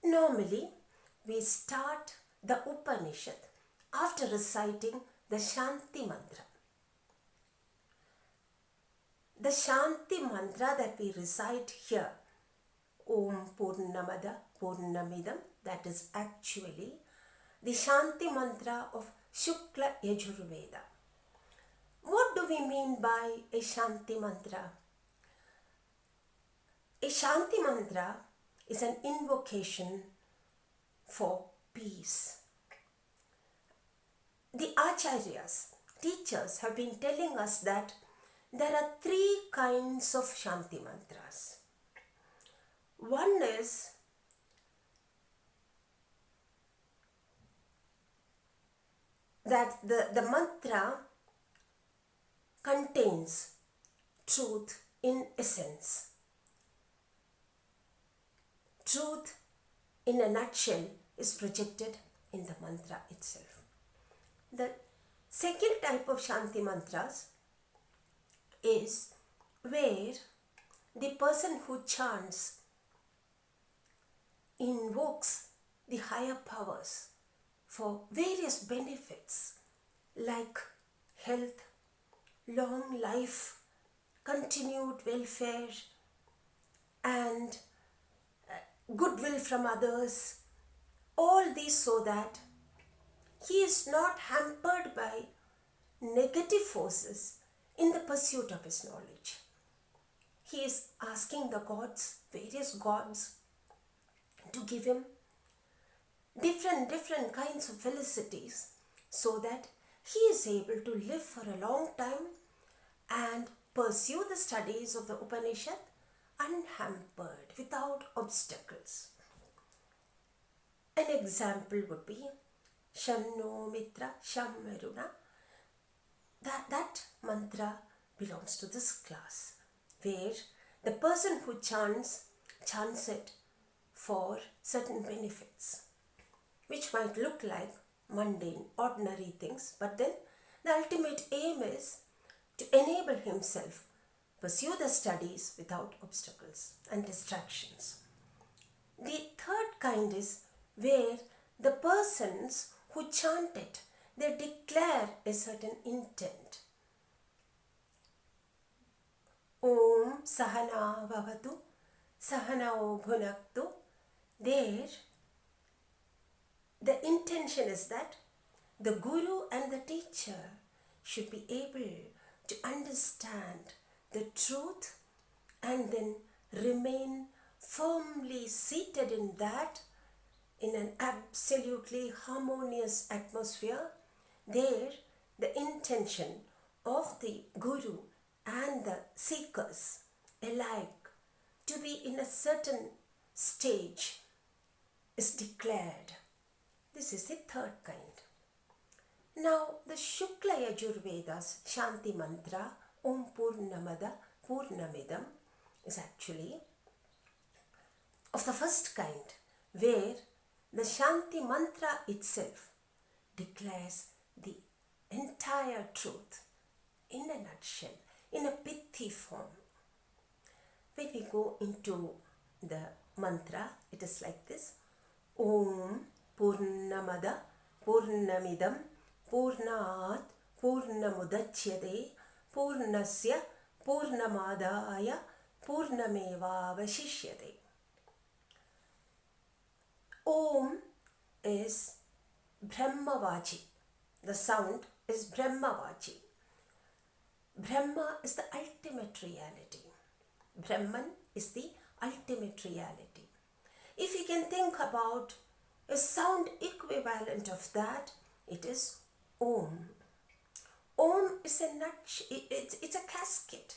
Normally, we start the Upanishad after reciting the Shanti Mantra. The Shanti Mantra that we recite here, Om Purnamada Purnamidam, that is actually the Shanti Mantra of Shukla Yajurveda. What do we mean by a Shanti Mantra? A Shanti Mantra is an invocation for peace. The Acharyas, teachers, have been telling us that there are 3 kinds of Shanti Mantras. One is that the mantra contains truth in essence. Truth in a nutshell is projected in the mantra itself. The second type of Shanti Mantras is where the person who chants invokes the higher powers for various benefits like health, long life, continued welfare, and goodwill from others. All these so that he is not hampered by negative forces in the pursuit of his knowledge. He is asking the gods, various gods, to give him different kinds of felicities so that he is able to live for a long time and pursue the studies of the Upanishad unhampered, without obstacles. An example would be Shanno Mitra Shammaruna. That mantra belongs to this class, where the person who chants it for certain benefits, which might look like mundane, ordinary things, but then the ultimate aim is to enable himself pursue the studies without obstacles and distractions. The third kind is where the persons who chant it, they declare a certain intent. Om Sahana Vavatu Sahanao Bhunaktu. There, the intention is that the guru and the teacher should be able to understand the truth and then remain firmly seated in that, in an absolutely harmonious atmosphere. There, the intention of the guru and the seekers alike to be in a certain stage is declared. This is the third kind. Now, the Shukla Yajurveda's Shanti Mantra, Om Purnamada Purnamidam, is actually of the first kind, where the Shanti Mantra itself declares the entire truth in a nutshell, in a pithy form. When we go into the mantra, it is like this: Om Purnamada Purnamidam Purnat Purnamudachyate Purnasya Purnamadaya Purnameva Vashishyate. Om is Brahmavachi. The sound is Brahmavachi. Brahma is the ultimate reality. Brahman is the ultimate reality. If you can think about a sound equivalent of that, it is Om. Om is it's a casket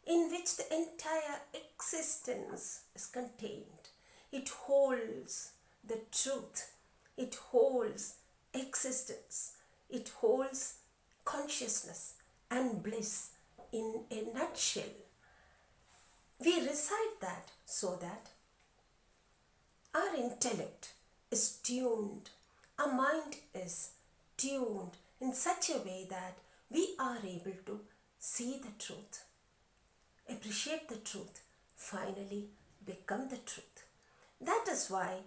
in which the entire existence is contained. It holds the truth. It holds existence. It holds consciousness and bliss in a nutshell. We recite that so that our intellect is tuned, our mind is tuned in such a way that we are able to see the truth, appreciate the truth, finally become the truth. That is why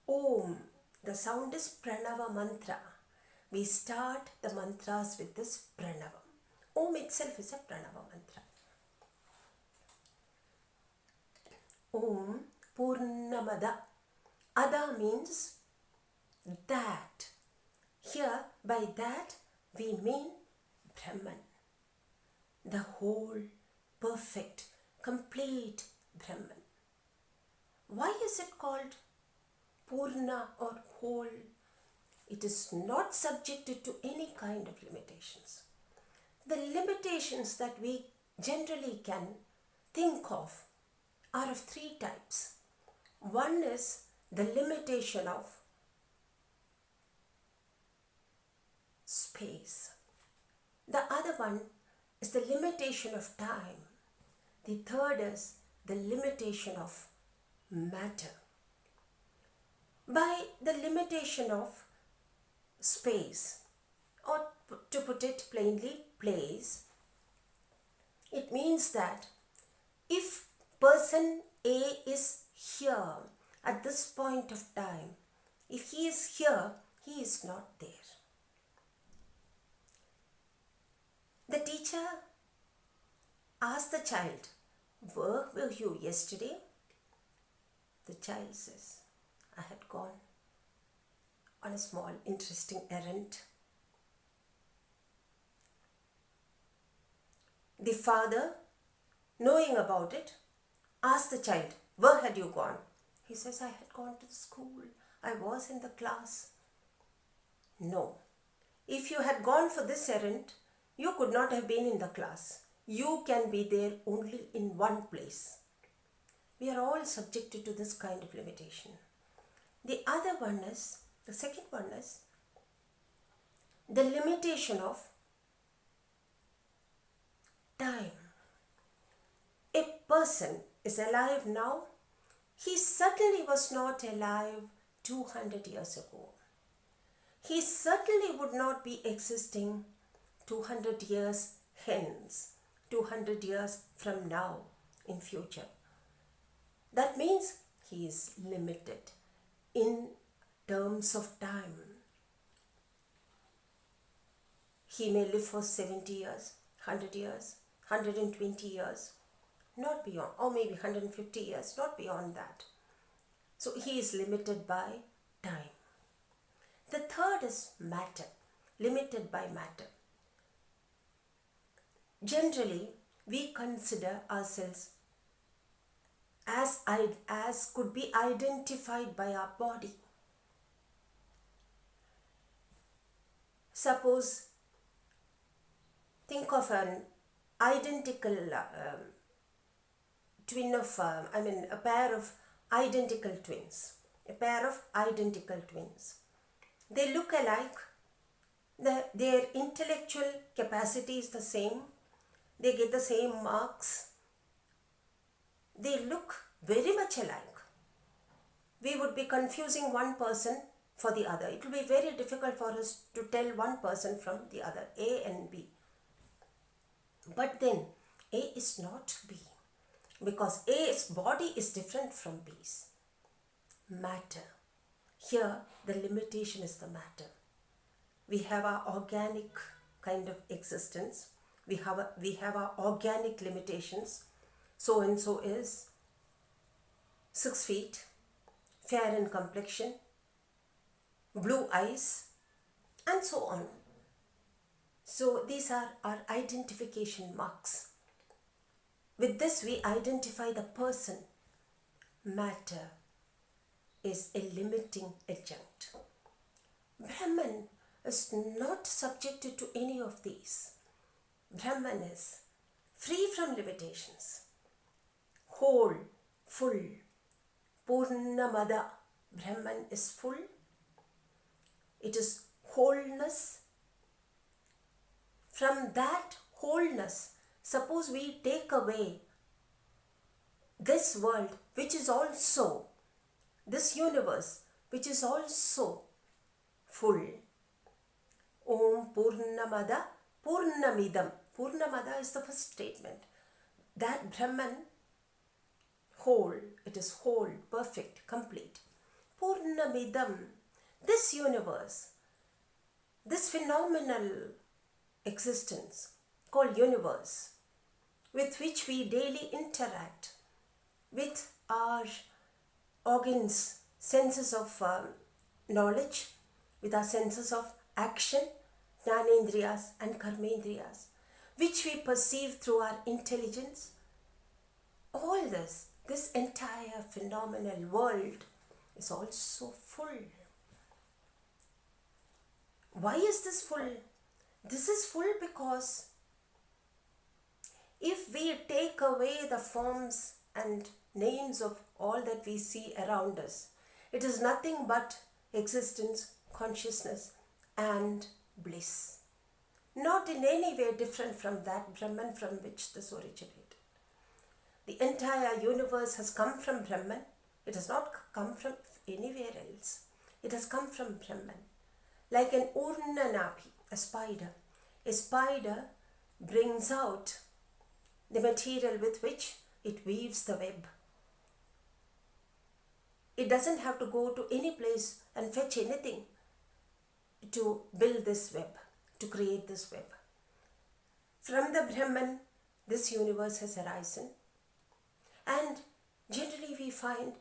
Om. The sound is Pranava mantra. We start the mantras with this Pranava. Om itself is a Pranava mantra. Om Purnamada. Ada means that. Here, by that, we mean Brahman. The whole, perfect, complete Brahman. Why is it called Purna or whole? It is not subjected to any kind of limitations. The limitations that we generally can think of are of three types. One is the limitation of space. The other one is the limitation of time. The third is the limitation of matter. By the limitation of space, or to put it plainly, place, it means that if person A is here at this point of time, if he is here, he is not there. The teacher asked the child, "Where were you yesterday?" The child says, "I had gone on a small interesting errand." The father, knowing about it, asked the child, "Where had you gone?" He says, "I had gone to the school. I was in the class." No. If you had gone for this errand, you could not have been in the class. You can be there only in one place. We are all subjected to this kind of limitation. The second one is the limitation of time. A person is alive now. He certainly was not alive 200 years ago. He certainly would not be existing 200 years hence, 200 years from now in future. That means he is limited in terms of time. He may live for 70 years, 100 years, 120 years, not beyond, or maybe 150 years, not beyond that. So he is limited by time. The third is matter, limited by matter. Generally, we consider ourselves as could be identified by our body. Suppose, think of an identical a pair of identical twins. A pair of identical twins. They look alike. Their intellectual capacity is the same. They get the same marks. They look very much alike. We would be confusing one person for the other. It will be very difficult for us to tell one person from the other, A and B. But then, A is not B, because A's body is different from B's. Matter. Here, the limitation is the matter. We have our organic kind of existence. We have our organic limitations. So and so is 6 feet, fair in complexion, blue eyes, and so on. So these are our identification marks. With this, we identify the person. Matter is a limiting adjunct. Brahman is not subjected to any of these. Brahman is free from limitations. Whole, full. Purnamada. Brahman is full. It is wholeness. From that wholeness, suppose we take away this world, which is also, this universe, which is also full. Om Purnamada Purnamidam. Purnamada is the first statement. That Brahman, whole, it is whole, perfect, complete. Purnamidam. This universe, this phenomenal existence called universe, with which we daily interact with our organs, senses of knowledge, with our senses of action, jnanendriyas and karmendriyas, which we perceive through our intelligence. All this entire phenomenal world is also full. Why is this full? This is full because if we take away the forms and names of all that we see around us, it is nothing but existence, consciousness and bliss. Not in any way different from that Brahman from which this originated. The entire universe has come from Brahman. It has not come from anywhere else. It has come from Brahman. Like an urnanapi, a spider. A spider brings out the material with which it weaves the web. It doesn't have to go to any place and fetch anything to build this web, to create this web. From the Brahman, this universe has arisen. And generally we find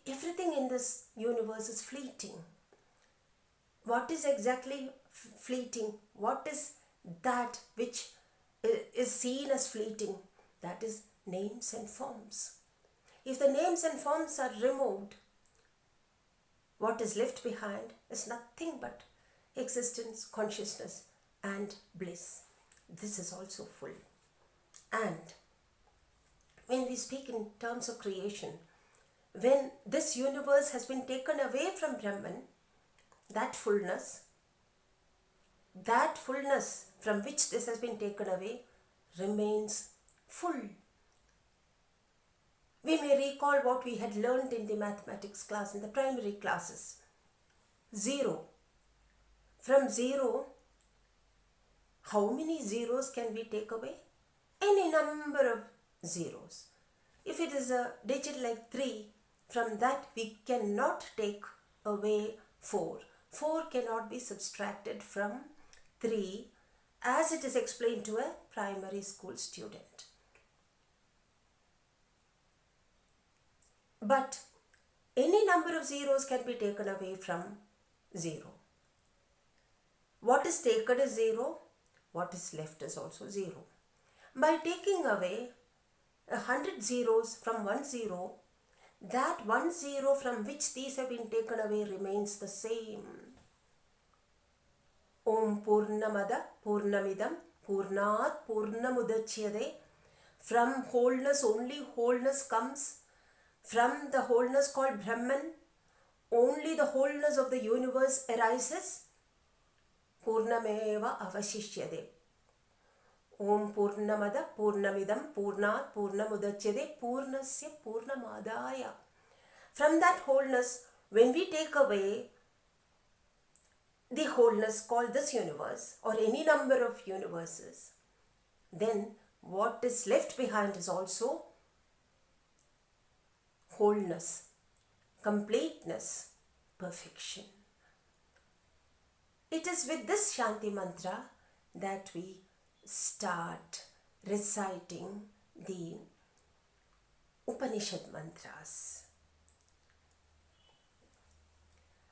everything in this universe is fleeting. What is exactly fleeting? What is that which is seen as fleeting? That is names and forms. If the names and forms are removed, what is left behind is nothing but existence, consciousness and bliss. This is also full. And when we speak in terms of creation, when this universe has been taken away from Brahman, that fullness from which this has been taken away remains full. We may recall what we had learned in the mathematics class, in the primary classes. 0. From 0, how many zeros can we take away? Any number of zeros. If it is a digit like 3, from that we cannot take away 4. 4 cannot be subtracted from 3 as it is explained to a primary school student. But any number of zeros can be taken away from 0. What is taken is 0, what is left is also 0. By taking away 100 zeros from 1 0, that 1 0 from which these have been taken away remains the same. Om Purnamada Purnamidam Purnat Purnamudachyade. From wholeness, only wholeness comes. From the wholeness called Brahman, only the wholeness of the universe arises. Purnameva avashishyade. Om Purnamada Purnamidam Purnat Purnamudachyade Purnasya Purnamadaya. From that wholeness, when we take away the wholeness called this universe or any number of universes, then what is left behind is also wholeness, completeness, perfection. It is with this Shanti Mantra that we start reciting the Upanishad mantras.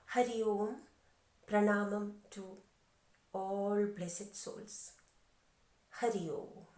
Hari Om, Pranamam to all blessed souls. Hari Om.